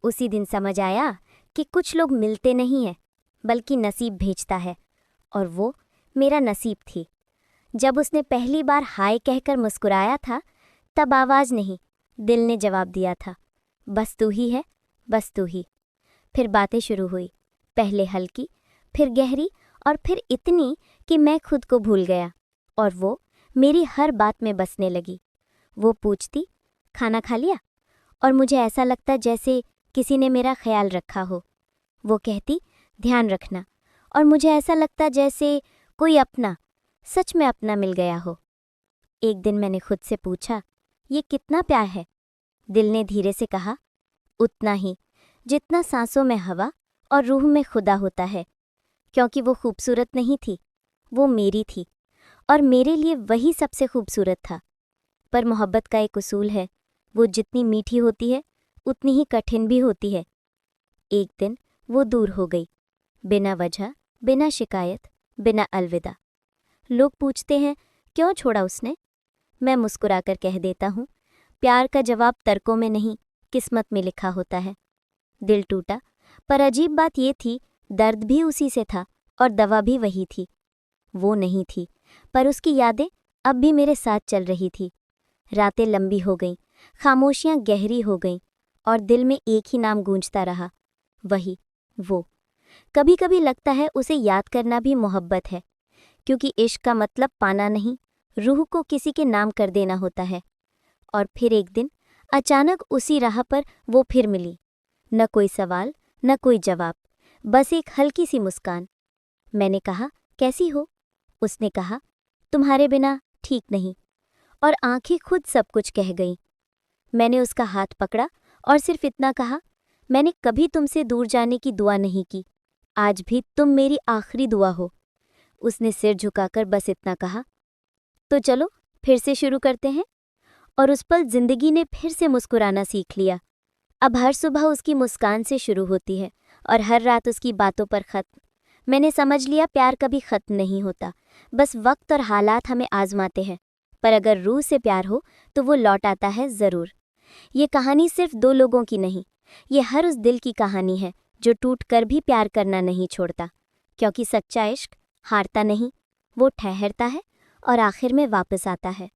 उसी दिन समझ आया कि कुछ लोग मिलते नहीं हैं, बल्कि नसीब भेजता है, और वो मेरा नसीब थी। जब उसने पहली बार हाय कहकर मुस्कुराया था, तब आवाज़ नहीं, दिल ने जवाब दिया था, बस तू ही है, बस तू ही। फिर बातें शुरू हुई, पहले हल्की, फिर गहरी, और फिर इतनी कि मैं खुद को भूल गया, और वो मेरी हर बात में बसने लगी। वो पूछती, खाना खा लिया? और मुझे ऐसा लगता जैसे किसी ने मेरा ख्याल रखा हो। वो कहती, ध्यान रखना, और मुझे ऐसा लगता जैसे कोई अपना, सच में अपना मिल गया हो। एक दिन मैंने खुद से पूछा, ये कितना प्यार है? दिल ने धीरे से कहा, उतना ही जितना सांसों में हवा और रूह में खुदा होता है। क्योंकि वो खूबसूरत नहीं थी, वो मेरी थी, और मेरे लिए वही सबसे खूबसूरत था। पर मोहब्बत का एक उसूल है, वो जितनी मीठी होती है उतनी ही कठिन भी होती है। एक दिन वो दूर हो गई, बिना वजह, बिना शिकायत, बिना अलविदा। लोग पूछते हैं, क्यों छोड़ा उसने? मैं मुस्कुराकर कह देता हूँ, प्यार का जवाब तर्कों में नहीं, किस्मत में लिखा होता है। दिल टूटा, पर अजीब बात ये थी, दर्द भी उसी से था और दवा भी वही थी। वो नहीं थी, पर उसकी यादें अब भी मेरे साथ चल रही थी। रातें लंबी हो गईं, खामोशियाँ गहरी हो गईं, और दिल में एक ही नाम गूंजता रहा, वही, वो। कभी कभी लगता है उसे याद करना भी मोहब्बत है, क्योंकि इश्क का मतलब पाना नहीं, रूह को किसी के नाम कर देना होता है। और फिर एक दिन अचानक उसी राह पर वो फिर मिली। न कोई सवाल, न कोई जवाब, बस एक हल्की सी मुस्कान। मैंने कहा, कैसी हो? उसने कहा, तुम्हारे बिना ठीक नहीं। और आंखें खुद सब कुछ कह गईं। मैंने उसका हाथ पकड़ा और सिर्फ इतना कहा, मैंने कभी तुमसे दूर जाने की दुआ नहीं की, आज भी तुम मेरी आखिरी दुआ हो। उसने सिर झुकाकर बस इतना कहा, तो चलो फिर से शुरू करते हैं। और उस पल जिंदगी ने फिर से मुस्कुराना सीख लिया। अब हर सुबह उसकी मुस्कान से शुरू होती है, और हर रात उसकी बातों पर खत्म। मैंने समझ लिया, प्यार कभी खत्म नहीं होता, बस वक्त और हालात हमें आजमाते हैं। पर अगर रूह से प्यार हो तो वो लौट आता है ज़रूर। ये कहानी सिर्फ दो लोगों की नहीं, ये हर उस दिल की कहानी है जो टूट कर भी प्यार करना नहीं छोड़ता। क्योंकि सच्चा इश्क हारता नहीं, वो ठहरता है और आखिर में वापस आता है।